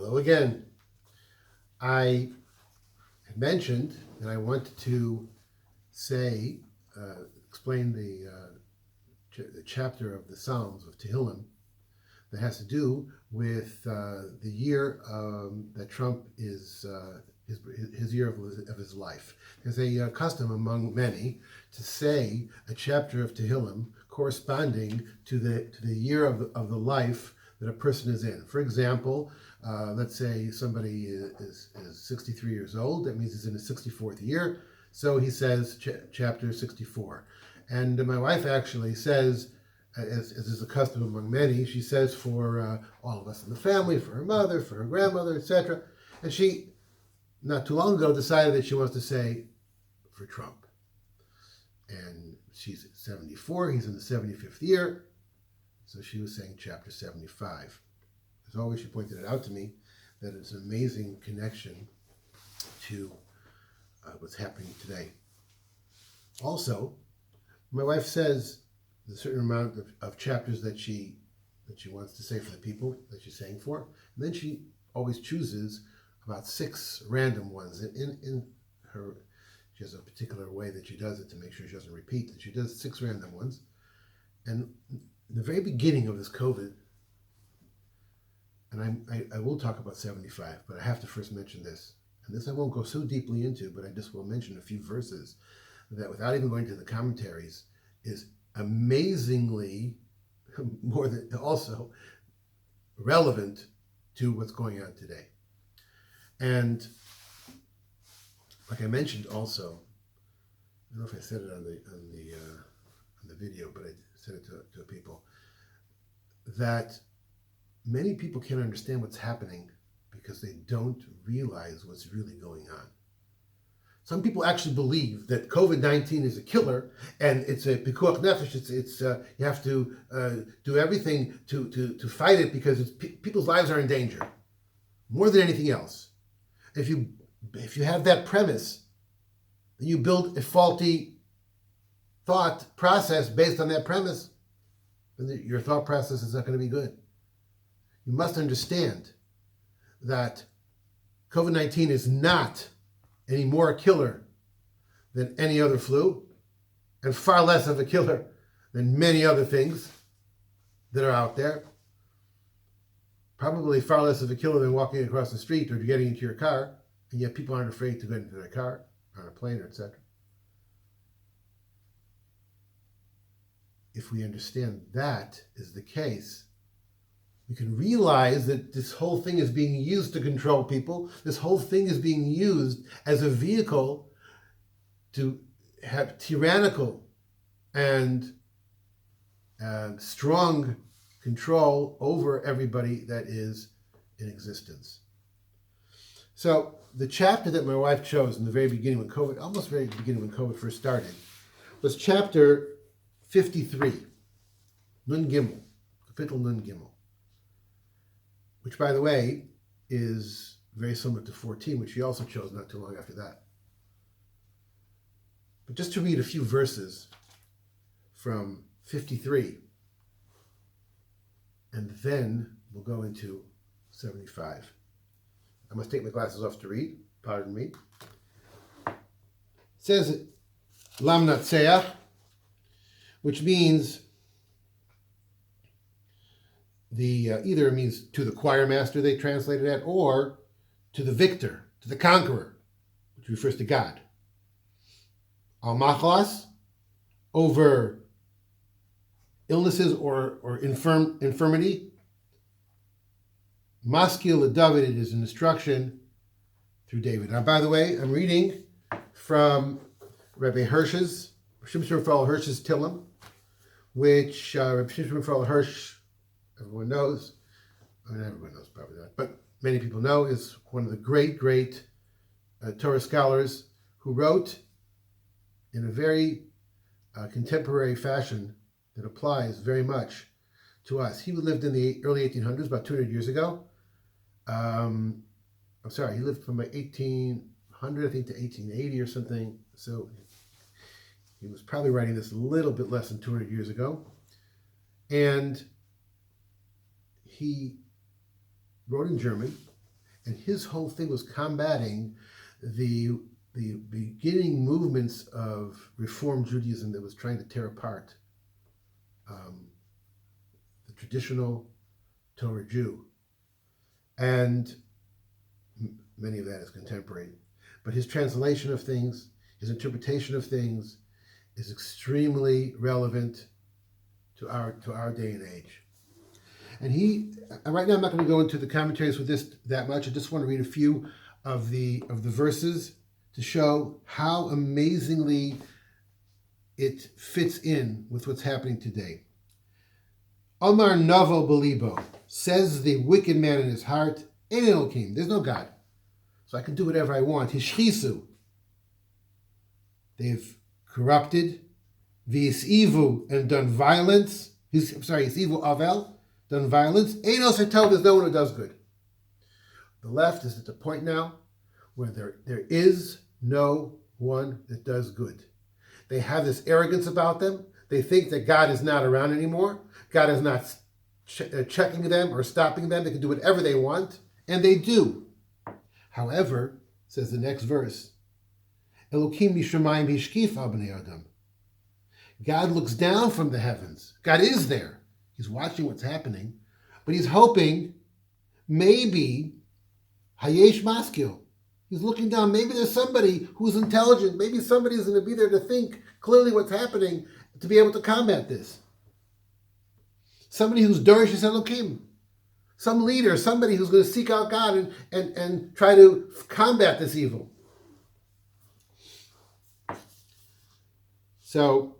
Hello again. I mentioned that I wanted to say, explain the chapter of the Psalms of Tehillim that has to do with the year that Trump is his year of his life. There's a custom among many to say a chapter of Tehillim corresponding to the year of the life that a person is in. For example, let's say somebody is 63 years old. That means he's in his 64th year. So he says chapter 64. And my wife actually says, as is the custom among many, she says for all of us in the family, for her mother, for her grandmother, etc. And she, not too long ago, decided that she wants to say for Trump. And she's 74, he's in the 75th year. So she was saying chapter 75. As always, she pointed it out to me that it's an amazing connection to what's happening today. Also, my wife says there's a certain amount of chapters that she wants to say for the people that she's saying for, and then she always chooses about 6 random ones. In her, she has a particular way that she does it to make sure she doesn't repeat. That she does 6 random ones, and in the very beginning of this COVID. And I will talk about 75, but I have to first mention this. And this I won't go so deeply into, but I just will mention a few verses that, without even going to the commentaries, is amazingly more than also relevant to what's going on today. And like I mentioned also, I don't know if I said it on the video, but I said it to people, that many people can't understand what's happening because they don't realize what's really going on. Some people actually believe that COVID-19 is a killer and it's a pikuach nefesh. It's you have to do everything to fight it because people's lives are in danger more than anything else. If you have that premise, then you build a faulty thought process based on that premise, then your thought process is not going to be good. You must understand that COVID-19 is not any more a killer than any other flu, and far less of a killer than many other things that are out there. Probably far less of a killer than walking across the street or getting into your car, and yet people aren't afraid to get into their car, or on a plane, or etc. If we understand that is the case, we can realize that this whole thing is being used to control people. This whole thing is being used as a vehicle to have tyrannical and strong control over everybody that is in existence. So the chapter that my wife chose in the very beginning when COVID, almost very beginning when COVID first started, was chapter 53, Nun Gimel, Kapitel Nun Gimel, which, by the way, is very similar to 14, which she also chose not too long after that. But just to read a few verses from 53, and then we'll go into 75. I must take my glasses off to read. Pardon me. It says Lam Natseach, which means either it means to the choir master, they translated that, or to the victor, to the conqueror, which refers to God. Al machlas, over illnesses or infirmity. Maskil David, it is an instruction through David. Now, by the way, I'm reading from Rabbi Hirsch's, Shimshon Raphael Hirsch's Tillim, which Rabbi Shimshon Raphael Hirsch, everyone knows, I mean, everyone knows probably not, but many people know, is one of the great Torah scholars who wrote in a very contemporary fashion that applies very much to us. He lived in the early 1800s, about 200 years ago. He lived from 1800, I think, to 1880 or something. So he was probably writing this a little bit less than 200 years ago. And he wrote in German, And his whole thing was combating the beginning movements of Reform Judaism that was trying to tear apart the traditional Torah Jew. And many of that is contemporary. But his translation of things, his interpretation of things is extremely relevant to our day and age. And right now I'm not going to go into the commentaries with this that much. I just want to read a few of the verses to show how amazingly it fits in with what's happening today. Amar Navo Belibo, says the wicked man in his heart, Ein Elokim, there's no God, so I can do whatever I want. Hishchisu, they've corrupted, V'yisivu, and done violence. Yisivu Avel, done violence. Ein Osatov, there's no one who does good. The left is at the point now where there is no one that does good. They have this arrogance about them. They think that God is not around anymore. God is not checking them or stopping them. They can do whatever they want, and they do. However, says the next verse, Elokim mishamayim hishkif al bnei adam. God looks down from the heavens. God is there. He's watching what's happening, but he's hoping maybe hayesh maskil. He's looking down. Maybe there's somebody who's intelligent. Maybe somebody's going to be there to think clearly what's happening to be able to combat this. Somebody who's Dorish Elokim. Some leader, somebody who's going to seek out God and try to combat this evil. So,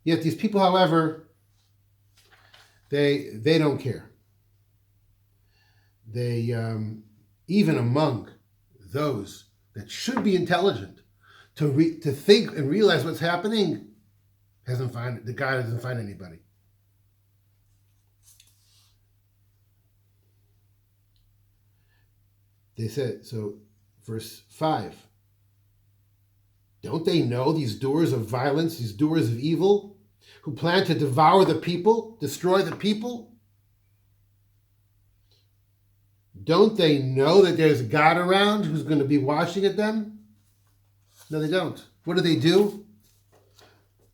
yet these people, however, they don't care. They, even among those that should be intelligent to think and realize what's happening, the guy doesn't find anybody. They said, so verse 5, don't they know these doers of violence, these doers of evil, who plan to devour the people, destroy the people? Don't they know that there's God around who's going to be watching at them? No, they don't. What do?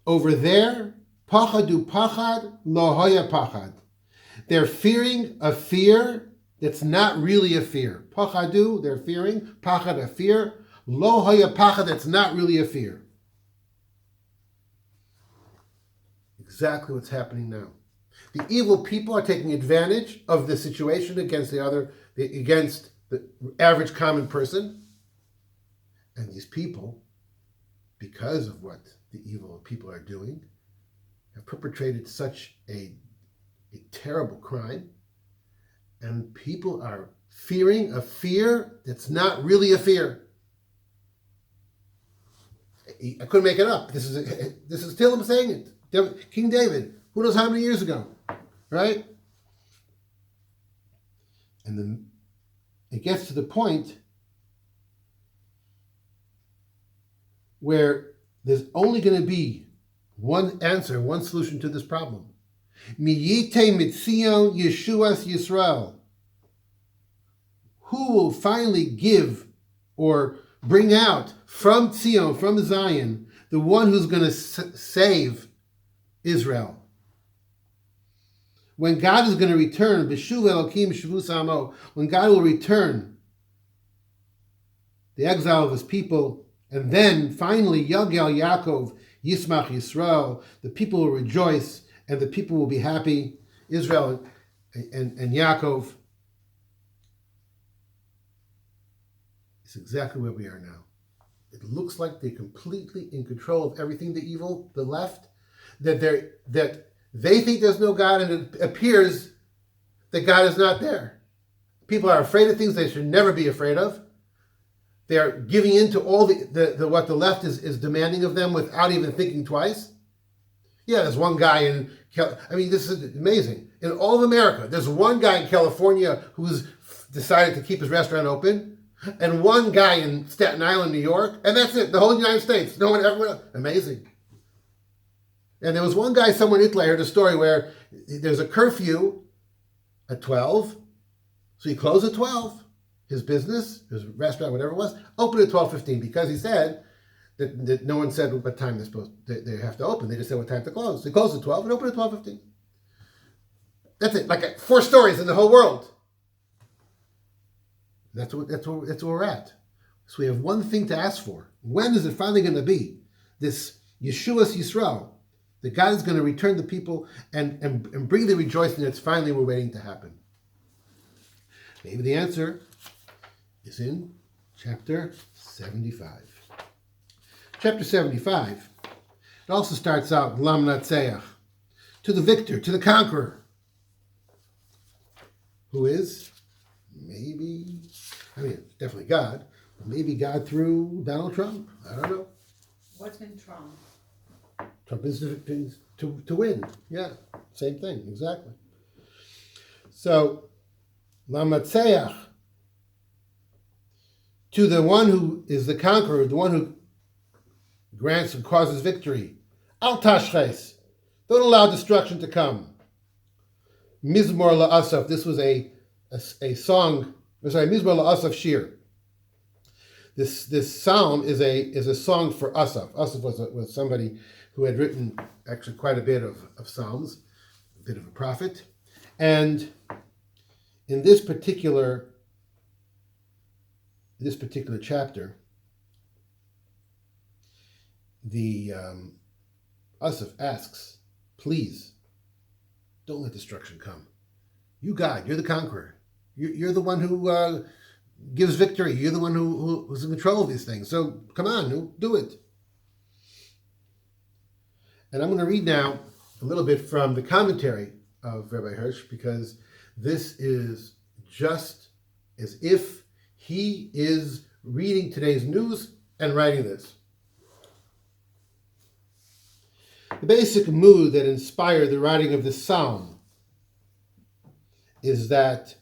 Over there, pachadu pachad, lo hoya pachad. They're fearing a fear that's not really a fear. Pachadu, they're fearing. Pachad, a fear. Lo hoya pachad, that's not really a fear. Exactly what's happening now. The evil people are taking advantage of the situation against the average common person. And these people, because of what the evil people are doing, have perpetrated such a terrible crime. And people are fearing a fear that's not really a fear. I couldn't make it up. This is Tillim saying it. King David, who knows how many years ago, right? And then it gets to the point where there's only going to be one answer, one solution to this problem. Miyite mitzion Yeshuas Yisrael. Who will finally give or bring out from Zion, from Zion, the one who's going to save Israel? When God is going to return, B'shuv Elokim Shavus Amo, when God will return the exile of his people, and then finally Yagel Yaakov Yismach Yisrael, the people will rejoice and the people will be happy. Israel and Yaakov. It's exactly where we are now. It looks like they're completely in control of everything. The evil, the left, that they think there's no God, and it appears that God is not there. People are afraid of things they should never be afraid of. They are giving in to all the what the left is demanding of them without even thinking twice. Yeah, there's one guy in, this is amazing. In all of America, there's one guy in California who's decided to keep his restaurant open, and one guy in Staten Island, New York, and that's it, the whole United States. No one ever, amazing. And there was one guy somewhere in Italy, I heard a story where there's a curfew at 12, so you close at 12. his business, his restaurant, whatever it was, open at 12:15 because he said that no one said what time they have to open. They just said what time to close. They close at 12 and open at 12:15. That's it. Like 4 stories in the whole world. That's where we're at. So we have one thing to ask for. When is it finally going to be? This Yeshua's Yisrael, that God is going to return the people and bring the rejoicing that's finally we're waiting to happen. Maybe the answer is in chapter 75. Chapter 75, it also starts out, Lam Natseach, to the victor, to the conqueror, who is definitely God, but maybe God through Donald Trump. I don't know. What's in Trump? Trump is to win. Yeah, same thing, exactly. So, Lamatseach, to the one who is the conqueror, the one who grants and causes victory. Al tashches, don't allow destruction to come. Mizmor la'asaf, this was a song, Mizmor la'asaf shir. This psalm is a song for Asaph. Asaph was somebody who had written actually quite a bit of psalms, a bit of a prophet. And in this particular chapter, the Asaph asks, please, don't let destruction come. You, God, you're the conqueror. You're the one who gives victory. You're the one who's in control of these things. So come on, do it. And I'm going to read now a little bit from the commentary of Rabbi Hirsch, because this is just as if he is reading today's news and writing this. The basic mood that inspired the writing of this psalm is that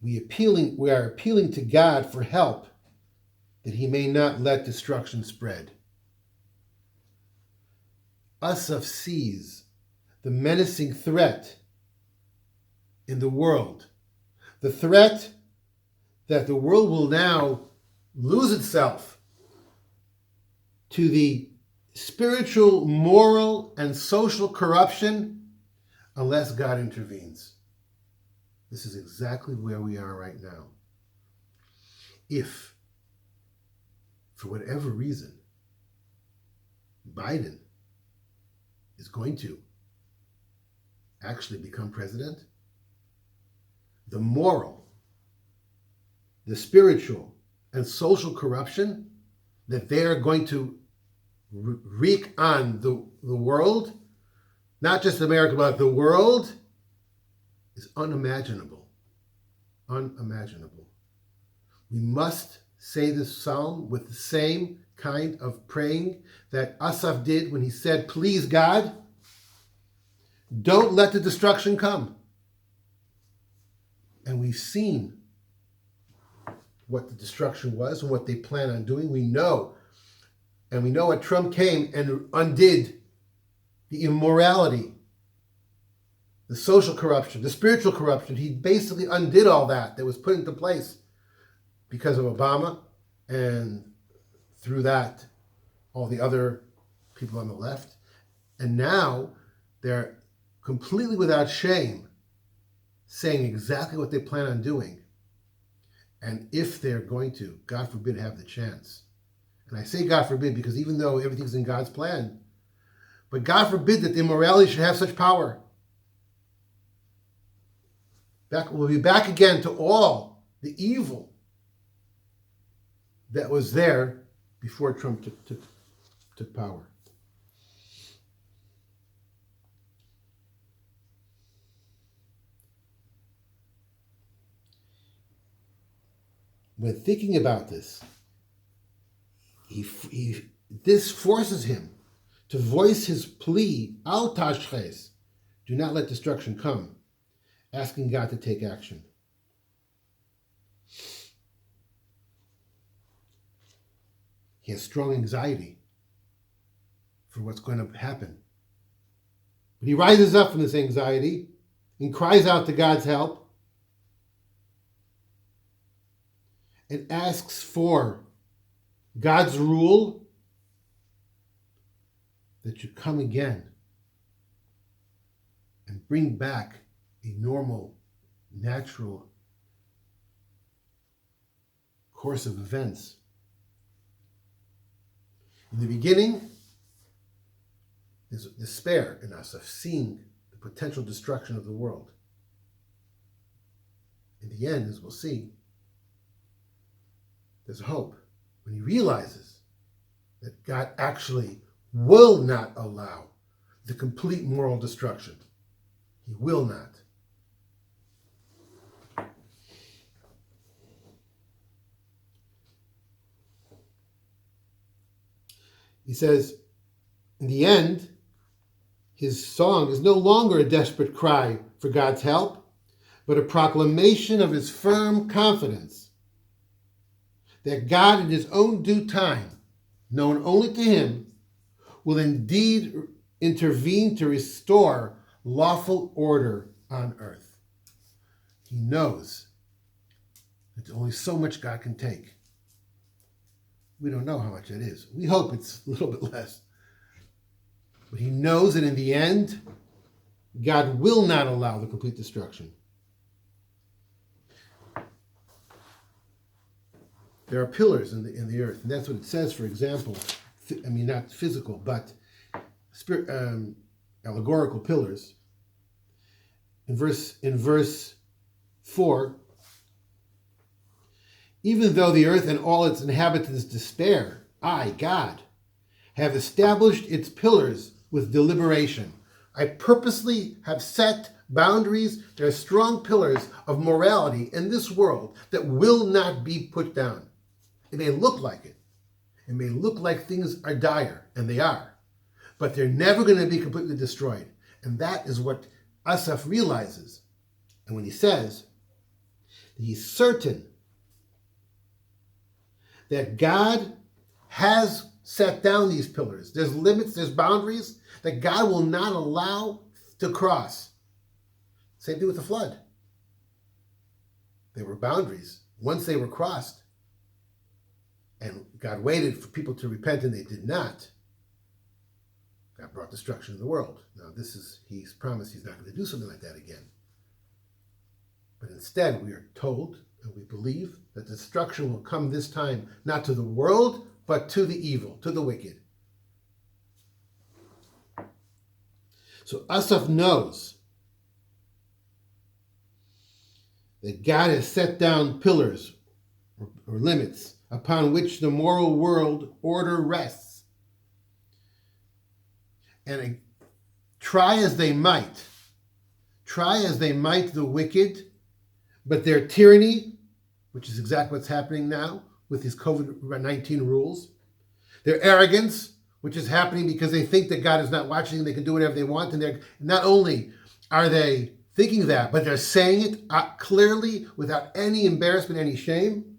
we are appealing to God for help, that he may not let destruction spread. Asaph sees the menacing threat in the world, the threat that the world will now lose itself to the spiritual, moral, and social corruption unless God intervenes. This is exactly where we are right now. If, for whatever reason, Biden is going to actually become president, the moral, the spiritual, and social corruption that they are going to wreak on the world, not just America, but the world, is unimaginable. Unimaginable. We must say this psalm with the same kind of praying that Asaph did when he said, please, God, don't let the destruction come. And we've seen what the destruction was and what they plan on doing. We know. And we know what Trump came and undid: the immorality, the social corruption, the spiritual corruption. He basically undid all that was put into place because of Obama, and through that, all the other people on the left. And now they're completely without shame saying exactly what they plan on doing. And if they're going to, God forbid, have the chance. And I say God forbid because even though everything's in God's plan, but God forbid that the immorality should have such power. We'll be back again to all the evil that was there before Trump took power. When thinking about this, this forces him to voice his plea, al tashches, do not let destruction come, asking God to take action. He has strong anxiety for what's going to happen. But he rises up from this anxiety and cries out to God's help. and asks for God's rule that you come again and bring back a normal, natural course of events. In the beginning, there's despair in us of seeing the potential destruction of the world. In the end, as we'll see, there's hope when he realizes that God actually will not allow the complete moral destruction. He will not. He says, in the end, his song is no longer a desperate cry for God's help, but a proclamation of his firm confidence that God, in his own due time, known only to him, will indeed intervene to restore lawful order on earth. He knows that there's only so much God can take. We don't know how much it is. We hope it's a little bit less. But he knows that in the end, God will not allow the complete destruction. There are pillars in the earth, and that's what it says, for example. I mean, not physical, but allegorical pillars. In verse 4, even though the earth and all its inhabitants despair, I, God, have established its pillars with deliberation. I purposely have set boundaries. There are strong pillars of morality in this world that will not be put down. It may look like it. It may look like things are dire, and they are. But they're never going to be completely destroyed. And that is what Asaph realizes. And when he says that he's certain that God has set down these pillars. There's limits, there's boundaries that God will not allow to cross. Same thing with the flood. There were boundaries. Once they were crossed, and God waited for people to repent and they did not, God brought destruction in the world. Now he's promised he's not going to do something like that again. But instead we are told and we believe that destruction will come this time, not to the world, but to the evil, to the wicked. So Asaph knows that God has set down pillars or limits upon which the moral world order rests. And try as they might the wicked, but their tyranny, which is exactly what's happening now with these COVID-19 rules, their arrogance, which is happening because they think that God is not watching, they can do whatever they want, and they're not only are they thinking that, but they're saying it clearly without any embarrassment, any shame.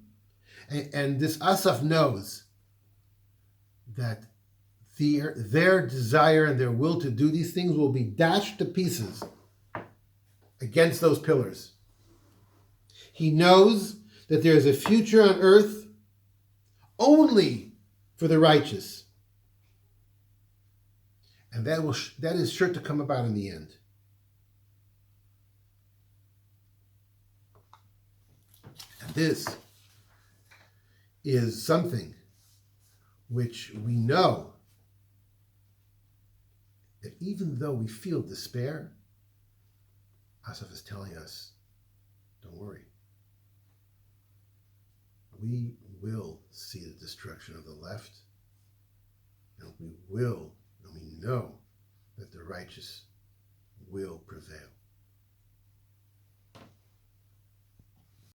And this Asaph knows that their desire and their will to do these things will be dashed to pieces against those pillars. He knows that there is a future on earth only for the righteous. And that is sure to come about in the end. And this is something which we know that even though we feel despair, Asaph is telling us, don't worry. We will see the destruction of the left, and we know that the righteous will prevail.